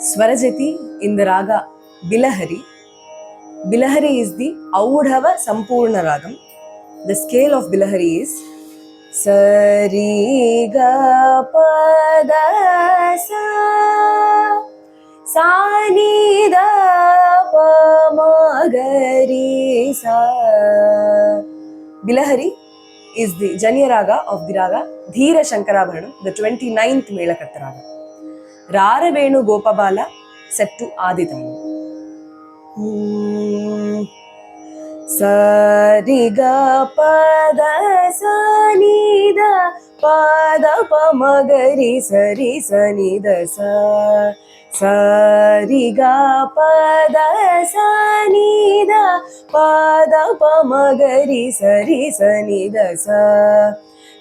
Swarajati in the raga Bilahari. Bilahari is the Audhava Sampurna Ragam. The scale of Bilahari is Sari Ga Pada Sa Sa Ni Da Pa Ma Ga Ri Sa. Bilahari is the Janya Raga of the Raga Dhira Shankarabharanam, the 29th Melakarta Raga. Raravenu Gopabala set to Aditanu. Sa ri ga pa da sa ni da pa da pa ma ga ri sa ni da sa. Sa ri ga pa da sa ni da pa da pa ma ga ri sa ni da sa.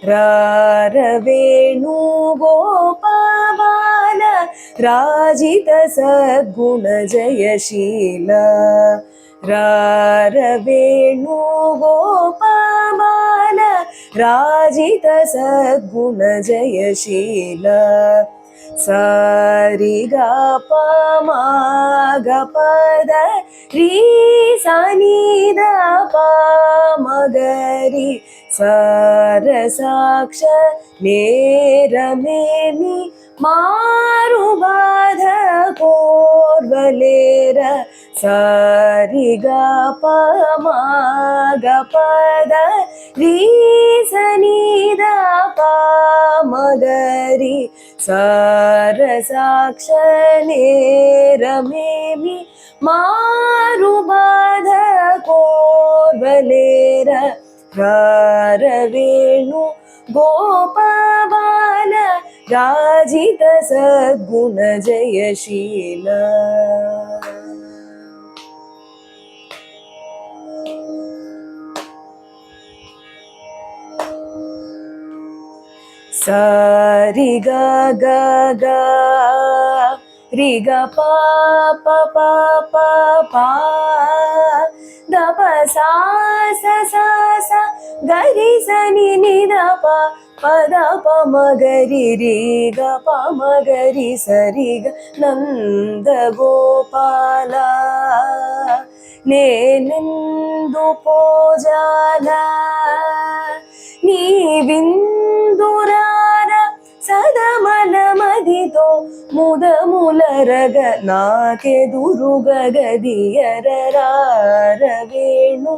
Ra ra venu gopabala Rajita Sadguna Jayashila. Ra ra venu gopabala Rajita Sadguna Jayashila. Sa ri ga pa ma ga pa da ri sa ni da pa ma ga ri sa ra saksha ne ra me mi maru badha korvalera. Sa ri ga pa ma ga pa da ri sa ni da pa ma ga ri sa ra saksha ne ra me mi maru badha korvalera. Ra ra venu gopabala Rajita Sadguna Jayashila. Sa ri ga ga ga ri ga pa pa pa pa pa da pa sa sa sa sa ga ri sa ni da pa pa da pa ma ga ri ga pa ma ga ri sa ri ga Nanda Gopala nenendu pojala ni vindurara sadamala madito muda mularaga naake duruga gadiyara ravenu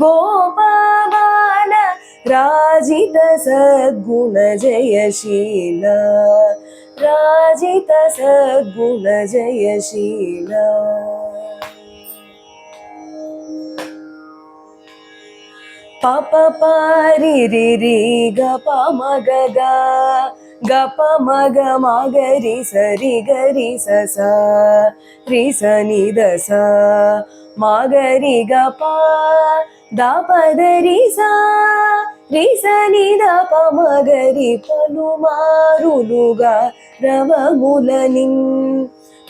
gopabala Rajita Sadguna Jayashila. Rajita Sadguna Jayashila. Pa pa pa ri ri ri ga pa ma ga ga pa ma ga ri sa ri sa ni da sa ma ga ri ga pa da pa da ri sa ni da pa ma ga ri పలుమారులుగా రవములనిన్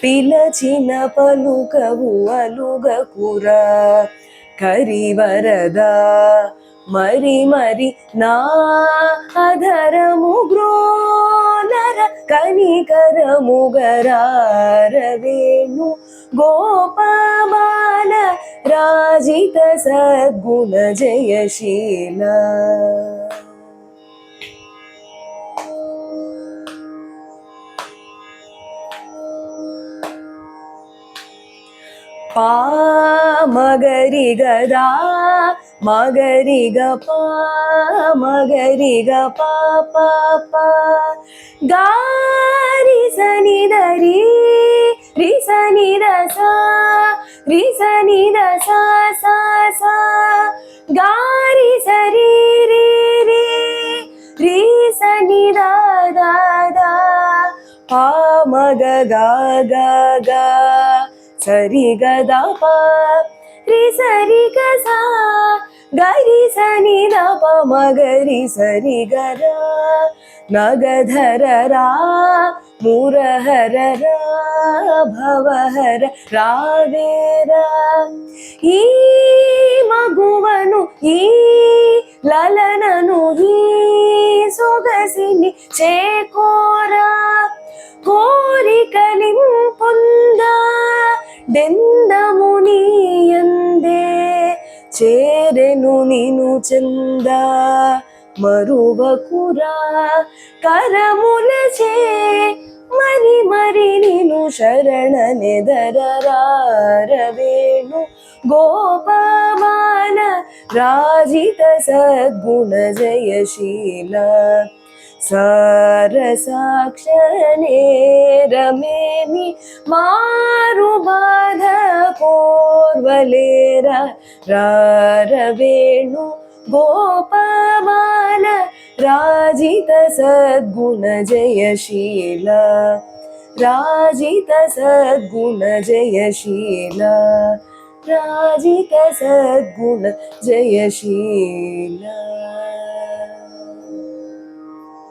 పిలచిన పలుకవు అలుగకురా కరివరదా మరి మరి నా అధరము గ్రోనర కనికరము గరారవేణు గోపబాల రాజిత సద్గుణ Jayasheela. Pa magari gada magari ga pa magari ga pa pa pa ga ri sa ni da ri sa ni da sa sa sa ga ri sa ri sa ni da da da pa ma ga ga Sari ga da pa ri sari ga sa ga ri sa ni da pa ma ga ri sari ga ra na ga dhara ra mura hara ra bhava hara ravera ee maguvanu ee lalananu ee sogasini chekora కోరికలింపుల్ దెందము నీయందే చేరెను నిను చంద మరువకురా కరములచే మరి మరి నిను శరణనెదరరారవేణు గోపమాన రాజిత సద్గుణ జయశీల సారసాక్షనేరమేమి మారు బాధ కోర్వలేర రారవేణు గోపమాన రాజిత సద్గుణ జయశీల రాజిత సద్గుణ జయశీల రాజిత సద్గుణ జయశీల.